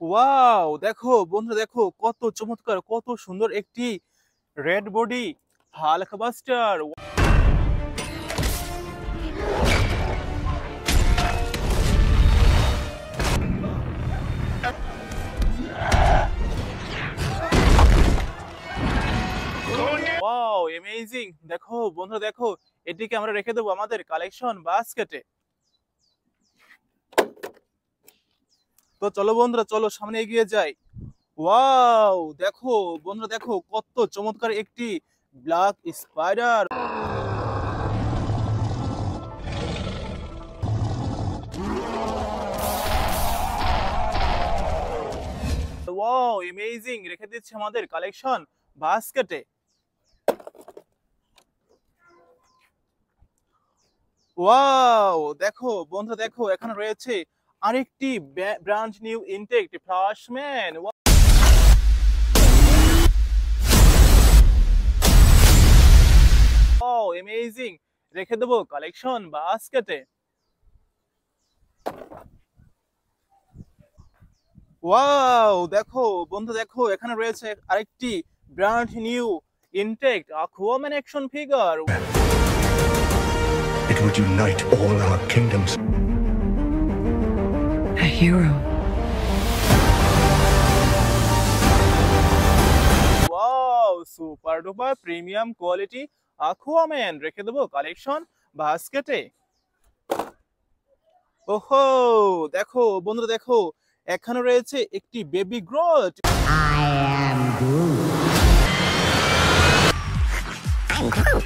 Wow, দেখো বন্ধুরা, দেখো কত চমৎকার, কত সুন্দর একটি red body Hulk buster. Wow, amazing. দেখো বন্ধুরা, দেখো এটিকে আমরা রেখে দেবো আমাদের কালেকশন বাস্কেটে। তো চলো বন্ধুরা, চলো সামনে এগিয়ে যাই। ওয়াও, দেখো বন্ধুরা, দেখো কত চমৎকার একটি ব্ল্যাক স্পাইডার। ওয়াও, অ্যামেজিং, রেখে দিচ্ছি আমাদের কালেকশন বাস্কেটে। ওয়াও, দেখো বন্ধুরা, দেখো এখানে রয়েছে আরেকটি brand new intact flashman. Wow, amazing, রেখে দেবো কালেকশন বাস্কেটে। ওয়াও, দেখো বন্ধু, দেখো এখানে রয়েছে আরেকটি brand new intact Aquaman action figure. It would unite all our kingdoms. A hero. Wow, super duper premium quality Aquaman, রেখে দেবো কালেকশন বাস্কেটে। ওহো, দেখো বন্ধুরা, দেখো এখানে রয়েছে একটি baby Groot. I am Groot. I'm Groot.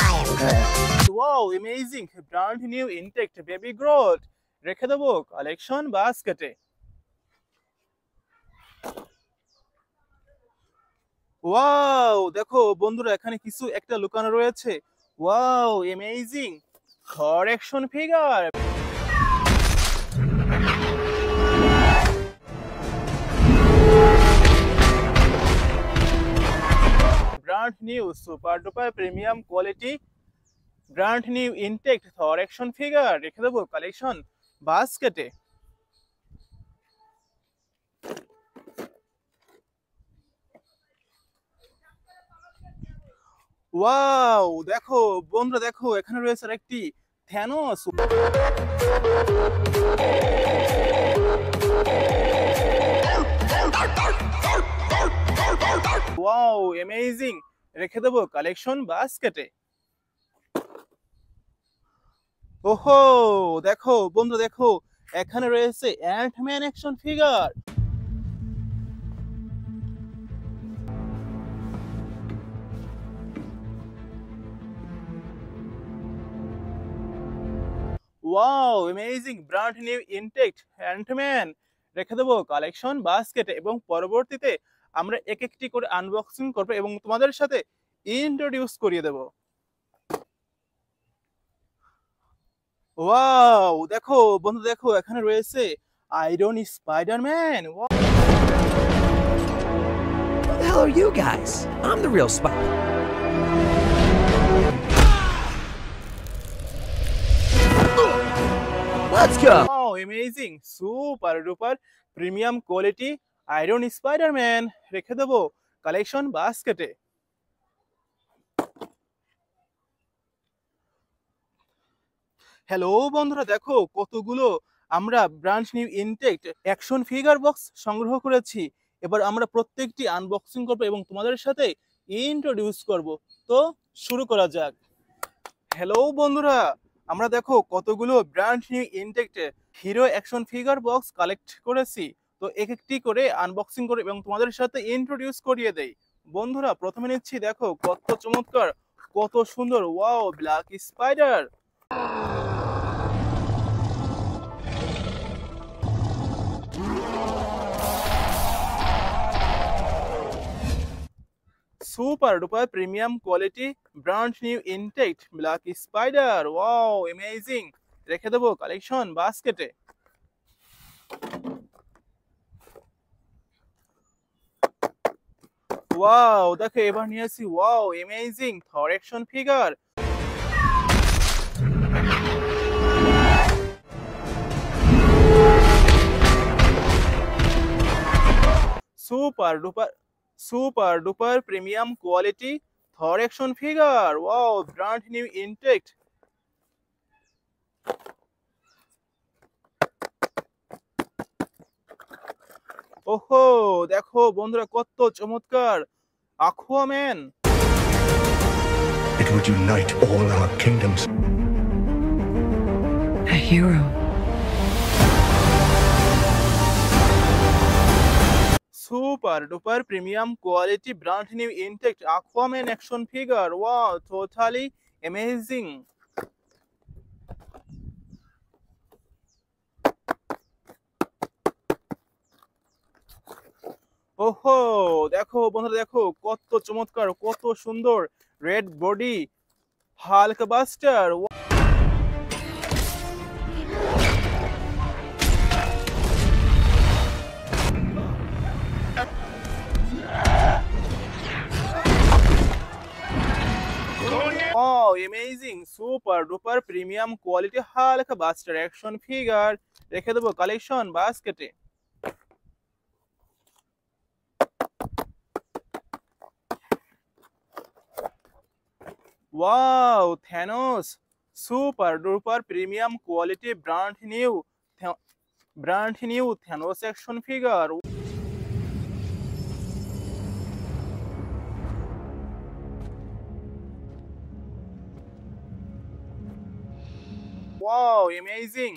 I am Groot. Wow, amazing, brand new intact baby Groot, রেখে দেবো কালেকশন বাস্কেটে। ওয়াও, দেখো বন্ধুরা, এখানে কিছু একটা লুকানো রয়েছে। Wow, amazing, Thor action figure. Brand new super duper premium quality brand new intact Thor action figure, রেখে দেবো কালেকশন বাস্কেটে। ওয়াও, দেখো বন্ধুরা, দেখো এখানে রয়েছে আরেকটি থ্যানোস। ওয়াও, অ্যামেজিং, রেখে দেবো কালেকশন বাস্কেটে। ওহো, দেখো বন্ধু, দেখো এখানে রয়েছে Antman action figure. Wow, amazing, brand new intact Antman, রেখে দেবো কালেকশন বাস্কেটে। এবং পরবর্তীতে আমরা এক একটি করে আনবক্সিং করবো এবং তোমাদের সাথে ইন্ট্রোডিউস করিয়ে দেব। ওয়াও, দেখো বন্ধু, দেখো এখানে রয়েছে iron Spiderman. Who the hell are you guys? I'm the real spy. Let's go. Wow, amazing, super duper premium quality iron Spiderman, রেখে দেবো কালেকশন বাস্কেটে। হ্যালো বন্ধুরা, দেখো কতগুলো আমরা brand new intact action figure box সংগ্রহ করেছি। এবার আমরা প্রত্যেকটি আনবক্সিং করব এবং তোমাদের সাথে ইন্ট্রোডিউস করব। তো শুরু করা যাক। হ্যালো বন্ধুরা, আমরা দেখো কতগুলো brand new intact hero action figure box collect করেছি। তো এক একটি করে আনবক্সিং করে এবং তোমাদের সাথে ইন্ট্রোডিউস করিয়ে দেই। বন্ধুরা, প্রথমে নিচ্ছি, দেখো কত চমৎকার, কত সুন্দর, wow, black spider. Super duper premium quality brand new intact black spider. Wow, amazing, রেখে দেবো কালেকশন বাস্কেটে। ওয়াও, দেখো এবার নিয়ে আসি, wow, amazing, Thor action figure. super duper premium quality Thor action figure. Wow, brand new intact. ওহো, দেখো বন্ধুরা কত চমৎকার Aquaman. It would unite all our kingdoms. A hero. Super duper premium quality brand new intact Aquaman action figure. Wow, totally amazing. ওহো, দেখো বন্ধুরা দেখো কত চমৎকার কত সুন্দর red body Hulk buster. Oh, amazing! Super duper premium quality Hulk Buster action figure. রেখে দেবো collection বাস্কেটে। Wow, Thanos! Super duper premium quality brand new Thanos action figure. Wow, amazing!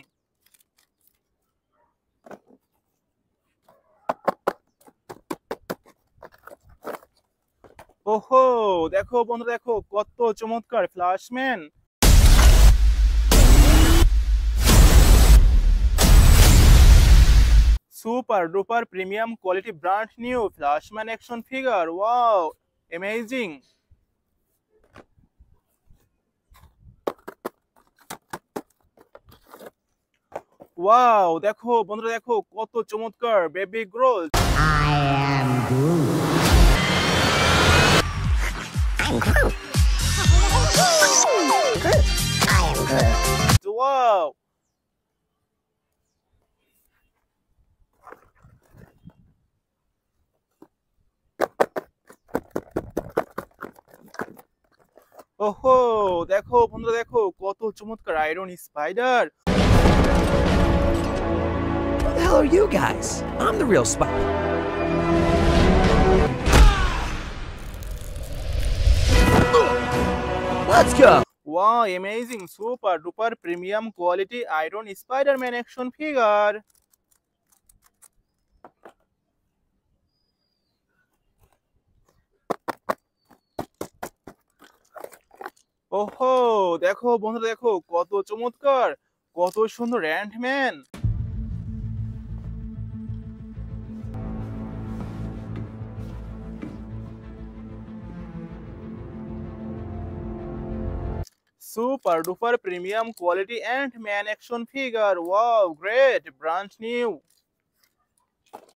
ওহো, দেখো বন্ধু দেখো কত চমৎকার flashman. Super duper premium quality brand new flashman action figure. Wow, amazing. Wow, দেখো বন্ধুরা দেখো কত চমৎকার baby Groot. I am Groot. I'm Groot. Groot. I am Groot. Wow, ওহো, দেখো বন্ধুরা দেখো কত চমৎকার iron spider. Who the hell are you guys? I'm the real spider. Let's go. Wow, amazing, super duper premium quality Iron Spider-Man action figure. ওহো, দেখো বন্ধুরা দেখো কত চমৎকার কত সুন্দর Ant Man. Super duper premium quality Ant-Man action figure. Wow, great, brand new.